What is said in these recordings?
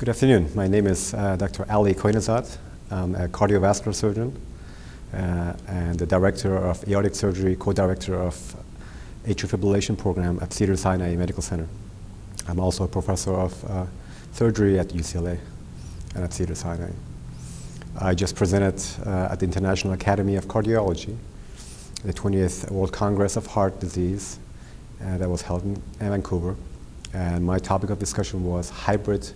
Good afternoon. My name is Dr. Ali Khoynezhad. I'm a cardiovascular surgeon and the director of aortic surgery, co-director of atrial fibrillation program at Cedars-Sinai Medical Center. I'm also a professor of surgery at UCLA and at Cedars-Sinai. I just presented at the International Academy of Cardiology, the 20th World Congress of Heart Disease that was held in Vancouver. And my topic of discussion was hybrid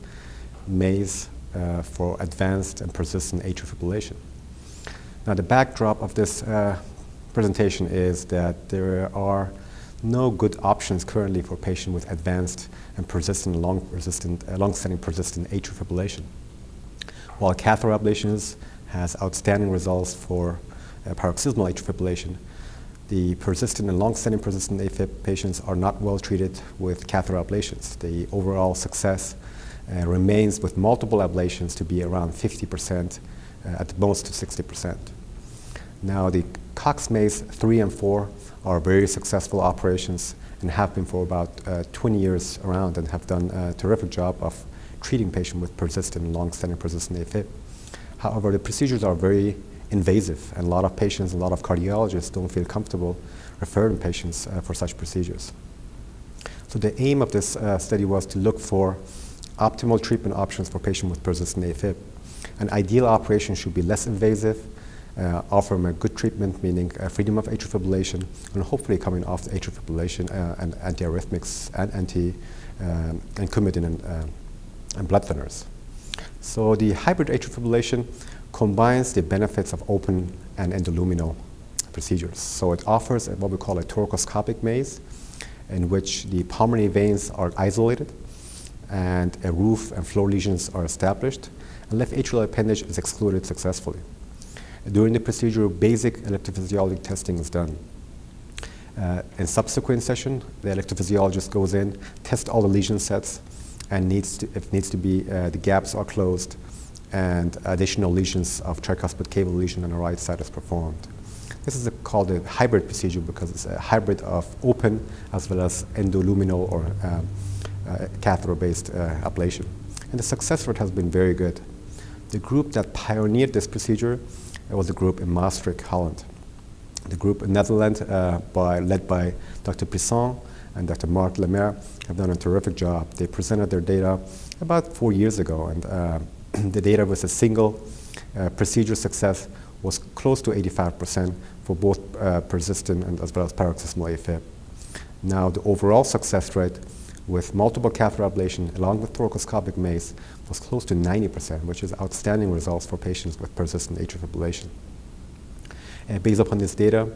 maze for advanced and persistent atrial fibrillation. Now, the backdrop of this presentation is that there are no good options currently for patients with advanced and persistent, long-standing persistent atrial fibrillation. While catheter ablations has outstanding results for paroxysmal atrial fibrillation, the persistent and long-standing persistent AFib patients are not well treated with catheter ablations. The overall success remains with multiple ablations to be around 50%, at most to 60%. Now, the Cox Maze 3 and 4 are very successful operations and have been for about 20 years around and have done a terrific job of treating patients with persistent and long-standing persistent AFib. However, the procedures are very invasive, and a lot of patients, a lot of cardiologists don't feel comfortable referring patients for such procedures. So the aim of this study was to look for optimal treatment options for patients with persistent AFib. An ideal operation should be less invasive, offer them a good treatment, meaning freedom of atrial fibrillation, and hopefully coming off the atrial fibrillation and antiarrhythmics and coumadin and blood thinners. So the hybrid atrial fibrillation combines the benefits of open and endoluminal procedures. So it offers what we call a thoracoscopic maze, in which the pulmonary veins are isolated and a roof and floor lesions are established, and left atrial appendage is excluded successfully. During the procedure, basic electrophysiologic testing is done. In subsequent session, the electrophysiologist goes in, tests all the lesion sets, and if needs to be, the gaps are closed, and additional lesions of tricuspid cable lesion on the right side is performed. This is called a hybrid procedure because it's a hybrid of open as well as endoluminal or catheter-based ablation. And the success rate has been very good. The group that pioneered this procedure was a group in Maastricht, Holland. The group in Netherlands, led by Dr. Brisson and Dr. Mark Lemaire, have done a terrific job. They presented their data about 4 years ago, and the data with a single procedure success was close to 85% for both persistent and as well as paroxysmal AFib. Now, the overall success rate with multiple catheter ablation along with thoracoscopic maze was close to 90%, which is outstanding results for patients with persistent atrial fibrillation. Based upon this data,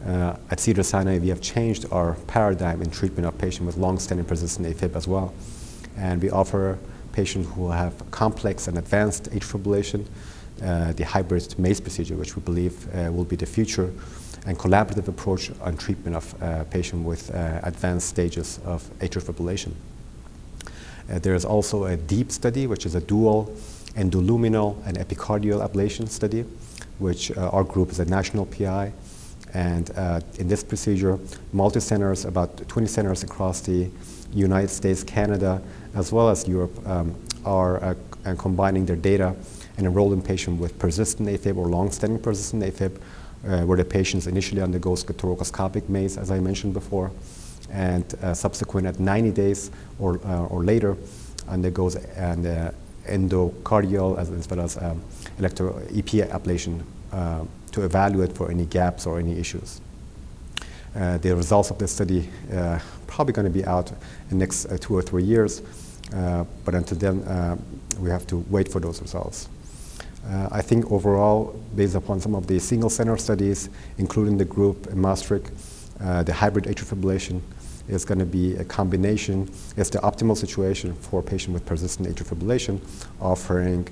at Cedars-Sinai, we have changed our paradigm in treatment of patients with long-standing persistent AFib as well. And we offer patients who have complex and advanced atrial fibrillation the hybrid maze procedure, which we believe will be the future and collaborative approach on treatment of patients with advanced stages of atrial fibrillation. There is also a DEEP study, which is a dual endoluminal and epicardial ablation study, which our group is a national PI. And in this procedure, multi-centers, about 20 centers across the United States, Canada, as well as Europe, are combining their data and enrolling patients with persistent AFib or long-standing persistent AFib, where the patients initially undergoes thoracoscopic maze, as I mentioned before, and subsequent at 90 days or later undergoes an endocardial as well as EP ablation to evaluate for any gaps or any issues. The results of this study probably going to be out in the next 2 or 3 years, but until then we have to wait for those results. I think overall, based upon some of the single center studies, including the group in Maastricht, the hybrid atrial fibrillation is going to be a combination. It's the optimal situation for a patient with persistent atrial fibrillation, offering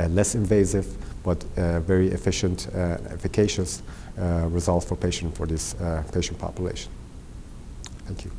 less invasive but very efficient, efficacious results for this patient population. Thank you.